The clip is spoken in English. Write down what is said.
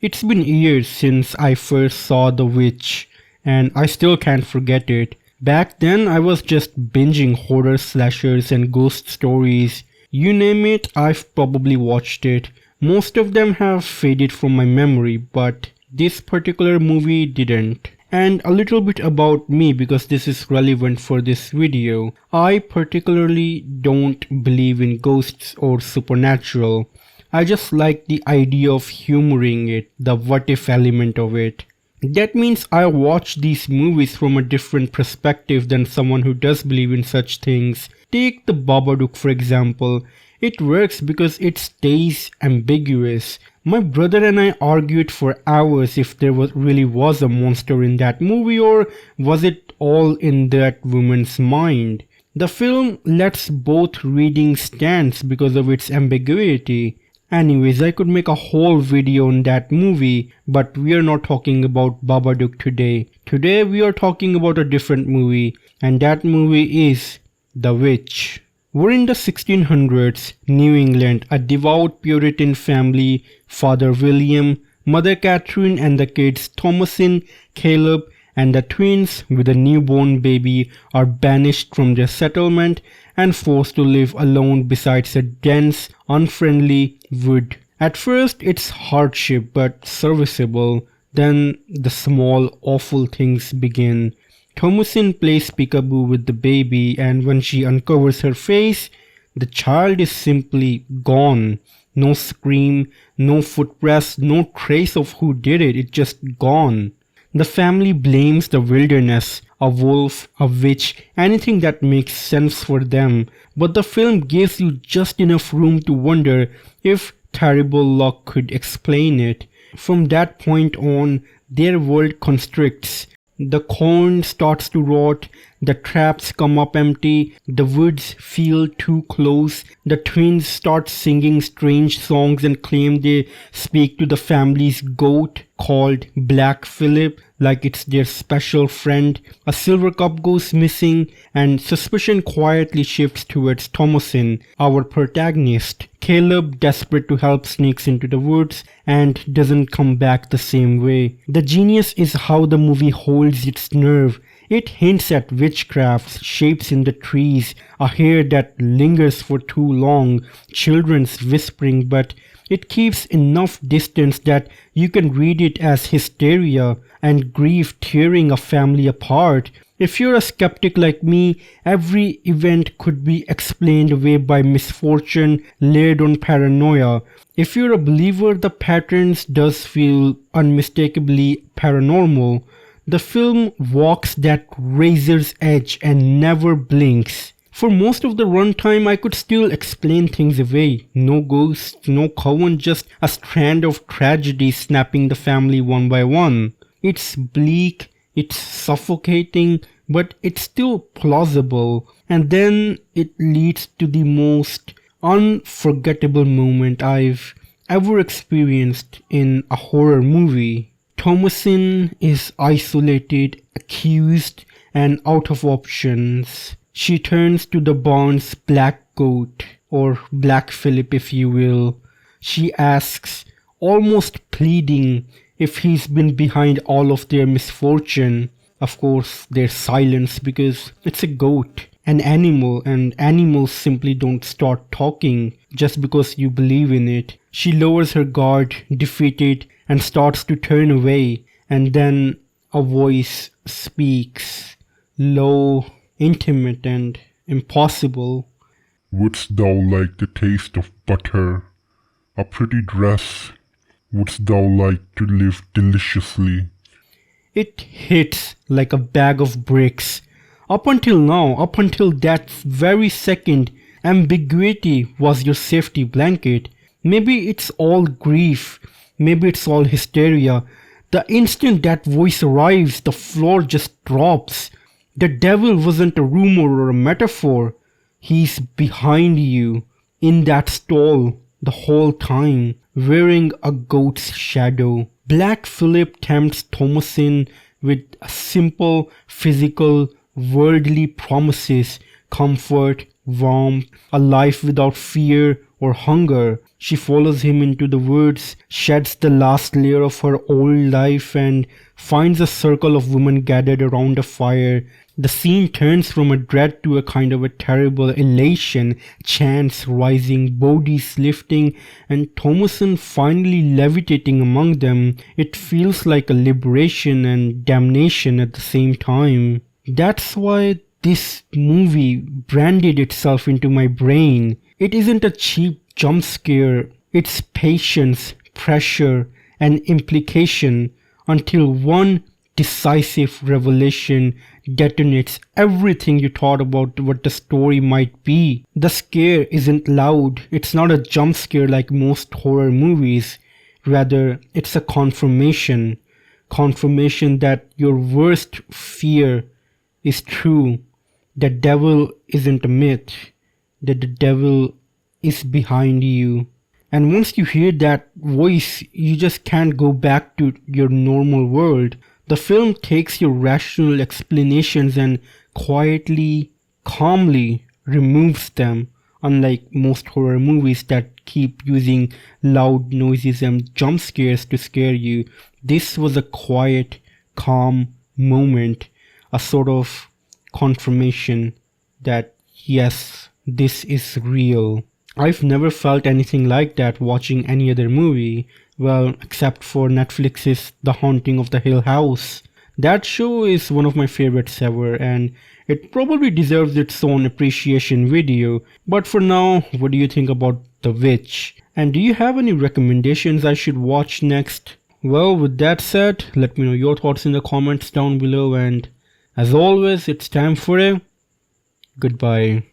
It's been years since I first saw The Witch, and I still can't forget it. Back then, I was just binging horror slashers and ghost stories. You name it, I've probably watched it. Most of them have faded from my memory, but this particular movie didn't. And a little bit about me, because this is relevant for this video. I particularly don't believe in ghosts or supernatural. I just like the idea of humoring it, the what if element of it. That means I watch these movies from a different perspective than someone who does believe in such things. Take the Babaduk for example. It works because it stays ambiguous. My brother and I argued for hours if there really was a monster in that movie, or was it all in that woman's mind. The film lets both readings stand because of its ambiguity. Anyways, I could make a whole video on that movie, but we are not talking about Babaduk today. Today we are talking about a different movie, and that movie is The Witch. We're in the 1600s, New England. A devout Puritan family, Father William, Mother Catherine and the kids Thomasin, Caleb and the twins with a newborn baby are banished from their settlement and forced to live alone beside a dense, unfriendly wood. At first it's hardship but serviceable. Then the small awful things begin. Thomasin plays peekaboo with the baby, and when she uncovers her face, the child is simply gone. No scream, no footpress, no trace of who did it, it's just gone. The family blames the wilderness, a wolf, a witch, anything that makes sense for them, but the film gives you just enough room to wonder if terrible luck could explain it. From that point on, their world constricts. The corn starts to rot, the traps come up empty, the woods feel too close, the twins start singing strange songs and claim they speak to the family's goat called Black Phillip like it's their special friend. A silver cup goes missing and suspicion quietly shifts towards Thomasin, our protagonist. Caleb, desperate to help, sneaks into the woods and doesn't come back the same way. The genius is how the movie holds its nerve. It hints at witchcraft, shapes in the trees, a hair that lingers for too long, children's whispering, but it keeps enough distance that you can read it as hysteria and grief tearing a family apart. If you're a skeptic like me, every event could be explained away by misfortune layered on paranoia. If you're a believer, the patterns does feel unmistakably paranormal. The film walks that razor's edge and never blinks. For most of the runtime, I could still explain things away. No ghosts, no coven, just a strand of tragedy snapping the family one by one. It's bleak, it's suffocating, but it's still plausible. And then it leads to the most unforgettable moment I've ever experienced in a horror movie. Thomasin is isolated, accused, and out of options. She turns to the barn's black goat, or Black Phillip if you will. She asks, almost pleading, if he's been behind all of their misfortune. Of course, there's silence because it's a goat, an animal, and animals simply don't start talking just because you believe in it. She lowers her guard, defeated, and starts to turn away, and then a voice speaks, low, intimate, and impossible. Wouldst thou like the taste of butter, a pretty dress? Wouldst thou like to live deliciously? It hits like a bag of bricks. Up until now, up until that very second, ambiguity was your safety blanket. Maybe it's all grief, maybe it's all hysteria. The instant that voice arrives, the floor just drops. The devil wasn't a rumor or a metaphor. He's behind you, in that stall, the whole time, wearing a goat's shadow. Black Phillip tempts Thomasin with simple, physical, worldly promises, comfort, warmth, a life without fear or hunger. She follows him into the woods, sheds the last layer of her old life, and finds a circle of women gathered around a fire. The scene turns from a dread to a kind of a terrible elation, chants rising, bodies lifting, and Thomason finally levitating among them. It feels like a liberation and damnation at the same time. That's why this movie branded itself into my brain. It isn't a cheap jump scare, it's patience, pressure, and implication until one decisive revelation detonates everything you thought about what the story might be. The scare isn't loud, it's not a jump scare like most horror movies. Rather, it's a confirmation that your worst fear is true. The devil isn't a myth, that the devil is behind you. And once you hear that voice, you just can't go back to your normal world. The film takes your rational explanations and quietly, calmly removes them, unlike most horror movies that keep using loud noises and jump scares to scare you. This was a quiet, calm moment, a sort of confirmation that yes, this is real. I've never felt anything like that watching any other movie, well, except for Netflix's The Haunting of the Hill House. That show is one of my favorites ever, and it probably deserves its own appreciation video. But for now, what do you think about The Witch? And do you have any recommendations I should watch next? Well, with that said, let me know your thoughts in the comments down below, and as always, it's time for a goodbye.